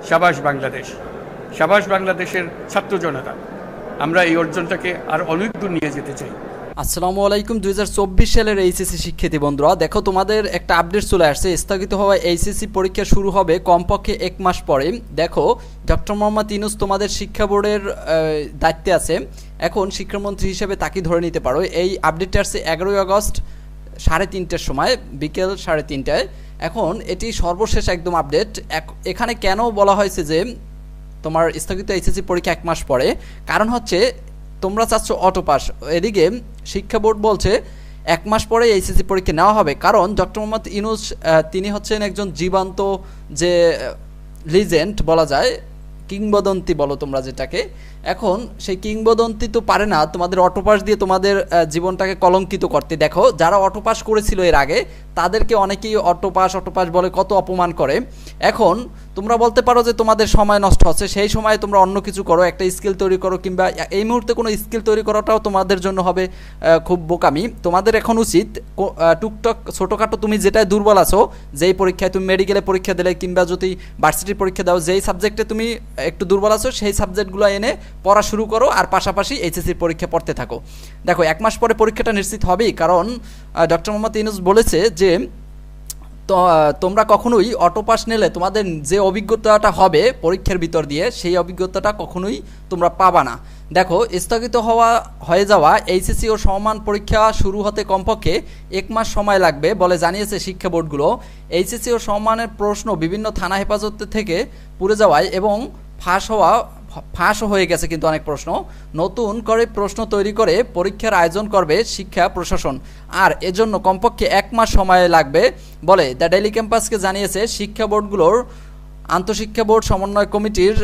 সাবাস বাংলাদেশ, সাবাস বাংলাদেশের ছাত্র জনতা। আমরা এই অর্জনটাকে আর অনেক দূর নিয়ে যেতে চাই। আসসালামু আলাইকুম। 2024 সালের এইচএসসি শিক্ষার্থী বন্ধুরা, দেখো তোমাদের একটা আপডেট চলে আসছে। স্থগিত হওয়া এইচএসসি পরীক্ষা শুরু হবে কমপক্ষে 1 মাস পরে। দেখো, ডক্টর মোহাম্মদ ইউনূস তোমাদের শিক্ষা বোর্ডের দায়িত্বে আছে, এখন শিক্ষামন্ত্রী হিসেবে তাকে ধরে নিতে পারো। এই আপডেটটা আসছে 11ই আগস্ট 3:30টার সময়, বিকেল 3:30টায়। এখন এটি সর্বশেষ একদম আপডেট। এখানে কেন বলা হয়েছে যে তোমার স্থগিত এইচএসসি পরীক্ষা 1 মাস পরে, কারণ হচ্ছে তোমরা চাচ্ছ অটো পাস, এদিকে শিক্ষা বোর্ড বলছে 1 মাস পরে এইচএসসি পরীক্ষা নেওয়া হবে। কারণ ডক্টর মোহাম্মদ ইউনূস তিনি হচ্ছেন একজন জীবন্ত যে লিজেন্ড বলা যায়, কিংবদন্তি বলো তোমরা যেটাকে। এখন সেই কিংবদন্তি তো পারে না তোমাদের অটোপাস দিয়ে তোমাদের জীবনটাকে কলঙ্কিত করতে। দেখো, যারা অটোপাস করেছিল এর আগে তাদেরকে অনেকেই অটোপাস বলে কত অপমান করে। এখন তোমরা বলতে পারো যে তোমাদের সময় নষ্ট হচ্ছে, সেই সময় তোমরা অন্য কিছু করো, একটা স্কিল তৈরি করো, কিংবা এই মুহূর্তে কোনো স্কিল তৈরি করাটাও তোমাদের জন্য হবে খুব বোকামি। তোমাদের এখন উচিত টুকটাক ছোটোখাটো তুমি যেটাই দুর্বল আছো, যেই পরীক্ষায় তুমি মেডিকেলে পরীক্ষা দিলে কিংবা যদি ভার্সিটির পরীক্ষা দাও, যেই সাবজেক্টে তুমি একটু দুর্বল আছো সেই সাবজেক্টগুলো এনে পড়া শুরু করো, আর পাশাপাশি এইচএসসির পরীক্ষা পড়তে থাকো। দেখো, 1 মাস পরে পরীক্ষাটা নিশ্চিত হবেই, কারণ ডক্টর মোহাম্মদ ইউনূস বলেছে যে তো তোমরা কখনোই অটোপাস নিলে তোমাদের যে অভিজ্ঞতাটা হবে পরীক্ষার ভিতর দিয়ে, সেই অভিজ্ঞতাটা কখনোই তোমরা পাবা না। দেখো, স্থগিত হয়ে যাওয়া এইচএসসি ও সমমান পরীক্ষা শুরু হতে কমপক্ষে 1 মাস সময় লাগবে বলে জানিয়েছে শিক্ষা বোর্ডগুলো। এইচএসসি ও সমমানের প্রশ্ন বিভিন্ন থানা হেফাজত থেকে পুড়ে যাওয়ায় এবং ফাঁসও হয়ে গেছে কিন্তু অনেক প্রশ্ন। নতুন করে প্রশ্ন তৈরি করে পরীক্ষার আয়োজন করবে শিক্ষা প্রশাসন, আর এজন্য কমপক্ষে 1 মাস সময় লাগবে বলে দ্য ডেইলি ক্যাম্পাসকে জানিয়েছে শিক্ষা বোর্ডগুলোর আন্তঃশিক্ষা বোর্ড সমন্বয় কমিটির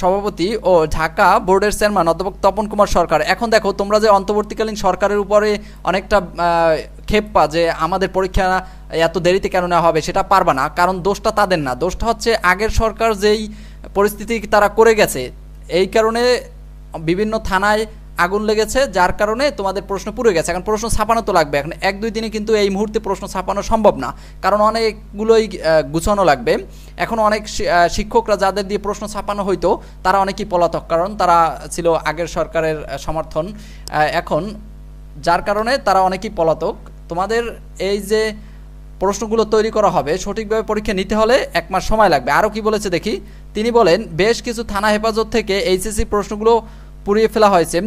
সভাপতি ও ঢাকা বোর্ডের চেয়ারম্যান অধ্যাপক তপন কুমার সরকার। এখন দেখো, তোমরা যে অন্তর্বর্তীকালীন সরকারের উপরে অনেকটা ক্ষেপা যে আমাদের পরীক্ষা এত দেরিতে কেন নেওয়া হবে, সেটা পারবা না। কারণ দোষটা তাদের না, দোষটা হচ্ছে আগের সরকার যেই পরিস্থিতি তারা করে গেছে, এই কারণে বিভিন্ন থানায় আগুন লেগেছে, যার কারণে তোমাদের প্রশ্ন পুড়ে গেছে। এখন প্রশ্ন ছাপানো তো লাগবে, এখন 1-2 দিনে কিন্তু এই মুহূর্তে প্রশ্ন ছাপানো সম্ভব না, কারণ অনেকগুলোই গুছানো লাগবে। এখন অনেক শিক্ষকরা যাদের দিয়ে প্রশ্ন ছাপানো হইতো তারা অনেকেই পলাতক, কারণ তারা ছিল আগের সরকারের সমর্থন, এখন যার কারণে তারা অনেকেই পলাতক। তোমাদের এই যে প্রশ্নগুলো তৈরি করা হবে, সঠিকভাবে পরীক্ষা নিতে হলে 1 মাস সময় লাগবে। আরও কি বলেছে দেখি, তিনি বলেন বেশ কিছু থানা হেফাজত থেকে এইচএসসি প্রশ্নগুলো পুড়িয়ে ফেলা হয়েছে।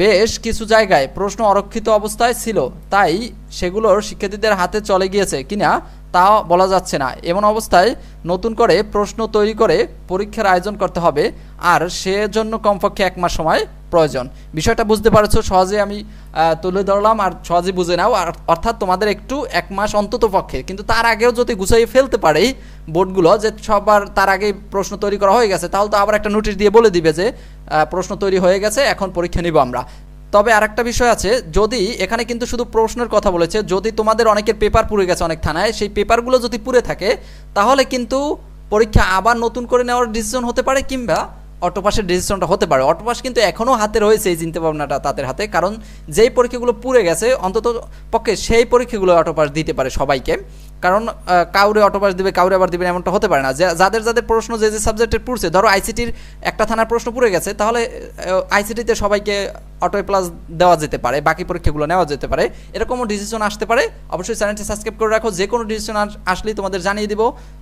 বেশ কিছু জায়গায় প্রশ্ন অরক্ষিত অবস্থায় ছিল, তাই সেগুলোর শিক্ষার্থীদের হাতে চলে গিয়েছে কিনা তা বলা যাচ্ছে না। এমন অবস্থায় নতুন করে প্রশ্ন তৈরি করে পরীক্ষার আয়োজন করতে হবে, আর সেজন্য কমপক্ষে 1 মাস সময় প্রয়োজন। বিষয়টা বুঝতে পারছো, সহজে আমি তুলে ধরলাম আর সহজে বুঝে নাও। আর অর্থাৎ তোমাদের একটু 1 মাস অন্তত পক্ষে, কিন্তু তার আগেও যদি গুছাইয়ে ফেলতে পারে বোর্ডগুলো যে সবার তার আগে প্রশ্ন তৈরি করা হয়ে গেছে, তাহলে তো আবার একটা নোটিশ দিয়ে বলে দিবে যে প্রশ্ন তৈরি হয়ে গেছে, এখন পরীক্ষা নিব আমরা। তবে আরেকটা বিষয় আছে, যদি এখানে কিন্তু শুধু প্রশ্নের কথা বলেছে, যদি তোমাদের অনেকের পেপার পুড়ে গেছে অনেক থানায়, সেই পেপারগুলো যদি পুড়ে থাকে তাহলে কিন্তু পরীক্ষা আবার নতুন করে নেওয়ার ডিসিশন হতে পারে, কিংবা অটোপাসের ডিসিশনটা হতে পারে। অটোপাস কিন্তু এখনও হাতে রয়েছে, এই চিন্তা ভাবনাটা তাদের হাতে, কারণ যেই পরীক্ষাগুলো পুড়ে গেছে অন্তত পক্ষে সেই পরীক্ষাগুলো অটোপাস দিতে পারে সবাইকে। কারণ কাউরে অটোপাস দিবে, কাউরে আবার দিবে এমনটা হতে পারে না। যাদের প্রশ্ন যে সাবজেক্টের পুড়ছে, ধরো আইসিটির একটা থানার প্রশ্ন পুড়ে গেছে, তাহলে আইসিটিতে সবাইকে অটো প্লাস দেওয়া যেতে পারে, বাকি পরীক্ষাগুলো নেওয়া যেতে পারে, এরকমও ডিসিশন আসতে পারে। অবশ্যই চ্যানেলটি সাবস্ক্রাইব করে রাখো, যে কোনো ডিসিশন আসলেই তোমাদের জানিয়ে দিব,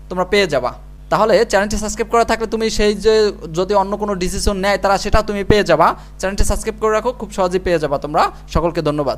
তোমরা পেয়ে যাবা। তাহলে চ্যানেলটি সাবস্ক্রাইব করা থাকলে তুমি সেই যে যদি অন্য কোনো ডিসিশন নেয় তারা সেটা তুমি পেয়ে যাবা। চ্যানেলটি সাবস্ক্রাইব করে রাখো, খুব সহজেই পেয়ে যাবা তোমরা। সকলকে ধন্যবাদ।